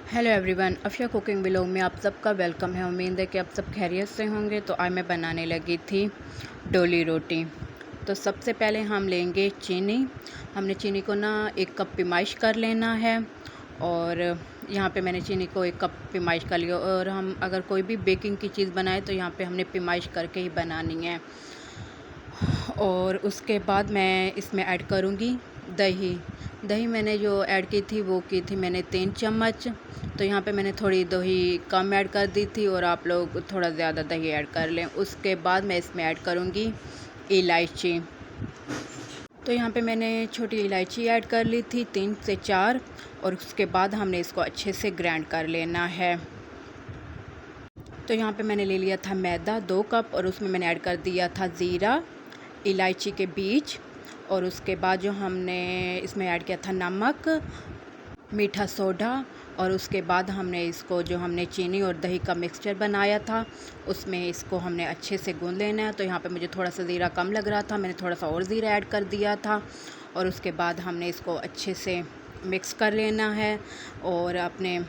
Hello everyone, Afiya cooking vlog में आप सबका वेलकम है। उम्मीद है कि आप सब खैरियत से होंगे। तो आज मैं बनाने लगी थी डोली रोटी। तो सबसे पहले हम लेंगे चीनी। हमने चीनी को ना 1 कप पिमाइश कर लेना है। और यहाँ पे मैंने चीनी को 1 कप पिमाइश कर लिया। और हम अगर कोई भी बेकिंग की चीज़ बनाए तो यहाँ पे हमने पिमाइश करके ही बनानी है। और उसके बाद मैं इसमें ऐड करूँगी दही। दही मैंने जो ऐड की थी वो की थी मैंने 3 चम्मच। तो यहाँ पे मैंने थोड़ी दही कम ऐड कर दी थी और आप लोग थोड़ा ज़्यादा दही ऐड कर लें। उसके बाद मैं इसमें ऐड करूँगी इलायची। तो यहाँ पे मैंने छोटी इलायची ऐड कर ली थी 3 से 4। और उसके बाद हमने इसको अच्छे से ग्राइंड कर लेना है। तो यहाँ पे मैंने ले लिया था मैदा 2 कप और उसमें मैंने ऐड कर दिया था ज़ीरा, इलायची के बीज। और उसके बाद जो हमने इसमें ऐड किया था नमक, मीठा सोडा। और उसके बाद हमने इसको जो हमने चीनी और दही का मिक्सचर बनाया था उसमें इसको हमने अच्छे से गूंद लेना है। तो यहाँ पे मुझे थोड़ा सा ज़ीरा कम लग रहा था, मैंने थोड़ा सा और ज़ीरा ऐड कर दिया था। और उसके बाद हमने इसको अच्छे से मिक्स कर लेना है और अपने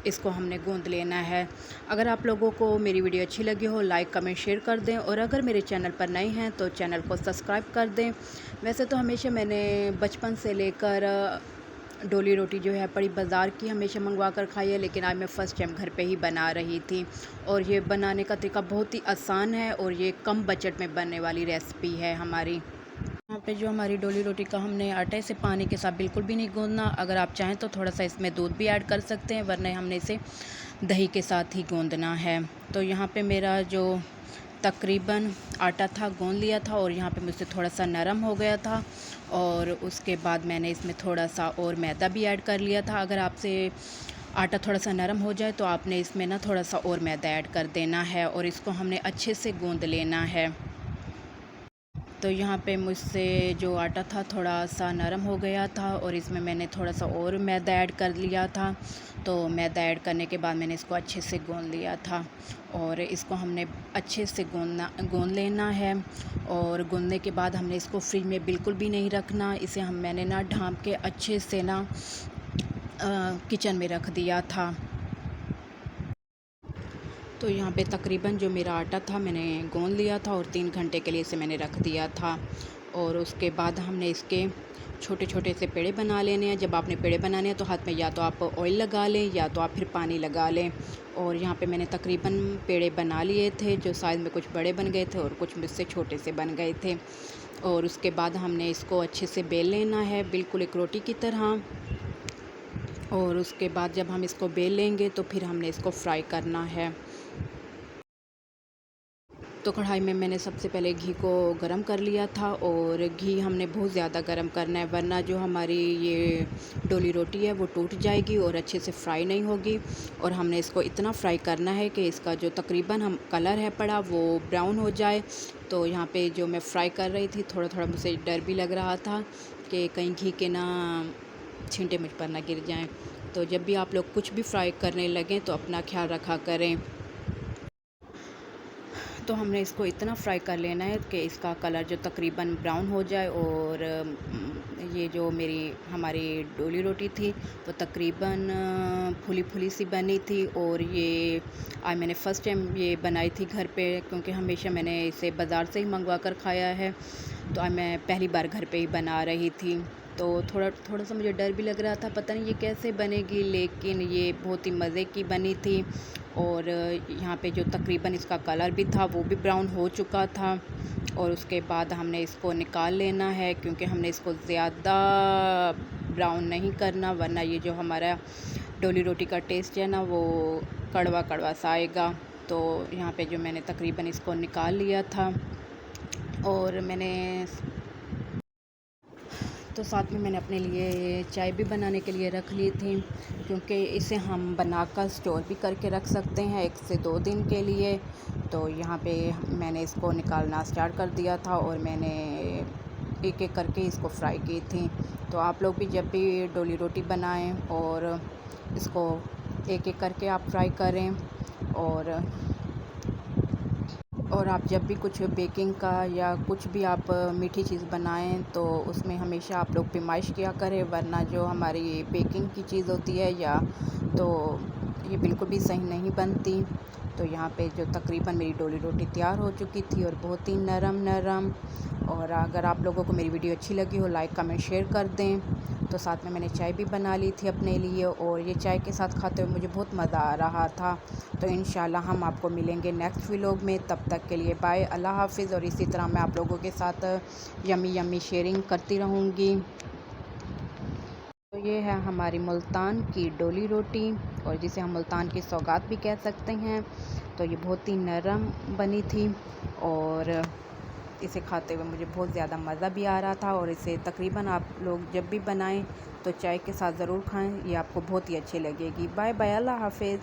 इसको हमने गूंद लेना है। अगर आप लोगों को मेरी वीडियो अच्छी लगी हो लाइक कमेंट शेयर कर दें। और अगर मेरे चैनल पर नए हैं तो चैनल को सब्सक्राइब कर दें। वैसे तो हमेशा मैंने बचपन से लेकर डोली रोटी जो है बड़ी बाज़ार की हमेशा मंगवा कर खाई है, लेकिन आज मैं फ़र्स्ट टाइम घर पे ही बना रही थी। और ये बनाने का तरीका बहुत ही आसान है और ये कम बजट में बनने वाली रेसिपी है हमारी। यहाँ पे जो हमारी डोली रोटी का हमने आटे से पानी के साथ बिल्कुल भी नहीं गूंदना। अगर आप चाहें तो थोड़ा सा इसमें दूध भी ऐड कर सकते हैं, वरना हमने इसे दही के साथ ही गूंदना है। तो यहाँ पे मेरा जो तकरीबन आटा था गूंद लिया था और यहाँ पे मुझसे थोड़ा सा नरम हो गया था। और उसके बाद मैंने इसमें थोड़ा सा और मैदा भी ऐड कर लिया था। अगर आपसे आटा थोड़ा सा नरम हो जाए तो आपने इसमें ना थोड़ा सा और मैदा ऐड कर देना है और इसको हमने अच्छे से गूंद लेना है। तो यहाँ पे मुझसे जो आटा था थोड़ा सा नरम हो गया था और इसमें मैंने थोड़ा सा और मैदा ऐड कर लिया था। तो मैदा ऐड करने के बाद मैंने इसको अच्छे से गूंद लिया था और इसको हमने अच्छे से गूंद लेना है। और गूंदने के बाद हमने इसको फ्रिज में बिल्कुल भी नहीं रखना। इसे मैंने ना ढाँप के अच्छे से ना किचन में रख दिया था। तो यहाँ पे तकरीबन जो मेरा आटा था मैंने गूंद लिया था और 3 घंटे के लिए इसे मैंने रख दिया था। और उसके बाद हमने इसके छोटे छोटे से पेड़े बना लेने हैं। जब आपने पेड़े बनाने हैं तो हाथ में या तो आप ऑयल लगा लें या तो आप फिर पानी लगा लें। और यहाँ पे मैंने तकरीबन पेड़े बना लिए थे, जो साइज़ में कुछ बड़े बन गए थे और कुछ मुझसे छोटे से बन गए थे। और उसके बाद हमने इसको अच्छे से बेल लेना है बिल्कुल एक रोटी की तरह। और उसके बाद जब हम इसको बेल लेंगे तो फिर हमने इसको फ्राई करना है। तो कढ़ाई में मैंने सबसे पहले घी को गरम कर लिया था और घी हमने बहुत ज़्यादा गरम करना है, वरना जो हमारी ये डोली रोटी है वो टूट जाएगी और अच्छे से फ्राई नहीं होगी। और हमने इसको इतना फ्राई करना है कि इसका जो तकरीबन हम कलर है पड़ा वो ब्राउन हो जाए। तो यहाँ पे जो मैं फ्राई कर रही थी थोड़ा थोड़ा मुझे डर भी लग रहा था कि कहीं घी के ना छींटे मुझ पर ना गिर जाएँ। तो जब भी आप लोग कुछ भी फ्राई करने लगें तो अपना ख्याल रखा करें। तो हमने इसको इतना फ्राई कर लेना है कि इसका कलर जो तकरीबन ब्राउन हो जाए। और ये जो हमारी डोली रोटी थी वो तकरीबन फुली फुली सी बनी थी। और ये आज मैंने फ़र्स्ट टाइम ये बनाई थी घर पे, क्योंकि हमेशा मैंने इसे बाज़ार से ही मंगवा कर खाया है। तो आज मैं पहली बार घर पे ही बना रही थी। तो थोड़ा थोड़ा सा मुझे डर भी लग रहा था, पता नहीं ये कैसे बनेगी, लेकिन ये बहुत ही मज़े की बनी थी। और यहाँ पे जो तकरीबन इसका कलर भी था वो भी ब्राउन हो चुका था। और उसके बाद हमने इसको निकाल लेना है, क्योंकि हमने इसको ज़्यादा ब्राउन नहीं करना, वरना ये जो हमारा डोली रोटी का टेस्ट है ना वो कड़वा कड़वा सा आएगा। तो यहाँ पे जो मैंने तकरीबन इसको निकाल लिया था। और तो साथ में मैंने अपने लिए चाय भी बनाने के लिए रख ली थी, क्योंकि इसे हम बनाकर स्टोर भी करके रख सकते हैं 1 से 2 दिन के लिए। तो यहाँ पे मैंने इसको निकालना स्टार्ट कर दिया था और मैंने एक एक करके इसको फ्राई की थी। तो आप लोग भी जब भी डोली रोटी बनाएं और इसको एक एक करके आप फ्राई करें। और आप जब भी कुछ बेकिंग का या कुछ भी आप मीठी चीज़ बनाएं तो उसमें हमेशा आप लोग पिमाइश किया करें, वरना जो हमारी बेकिंग की चीज़ होती है या तो ये बिल्कुल भी सही नहीं बनती। तो यहाँ पे जो तकरीबन मेरी डोली रोटी तैयार हो चुकी थी और बहुत ही नरम। और अगर आप लोगों को मेरी वीडियो अच्छी लगी हो, लाइक कमेंट शेयर कर दें। तो साथ में मैंने चाय भी बना ली थी अपने लिए, और ये चाय के साथ खाते हुए मुझे बहुत मज़ा आ रहा था। तो इंशाल्लाह हम आपको मिलेंगे नेक्स्ट व्लॉग में। तब तक के लिए बाय, अल्लाह हाफ़िज़। और इसी तरह मैं आप लोगों के साथ यमी शेयरिंग करती रहूँगी। तो ये है हमारी मुल्तान की डोली रोटी, और जिसे हम मुल्तान की सौगात भी कह सकते हैं। तो ये बहुत ही नरम बनी थी, और इसे खाते हुए मुझे बहुत ज़्यादा मज़ा भी आ रहा था। और इसे तकरीबन आप लोग जब भी बनाएं तो चाय के साथ ज़रूर खाएं, ये आपको बहुत ही अच्छी लगेगी। बाय बाय, अल्लाह हाफ़िज़।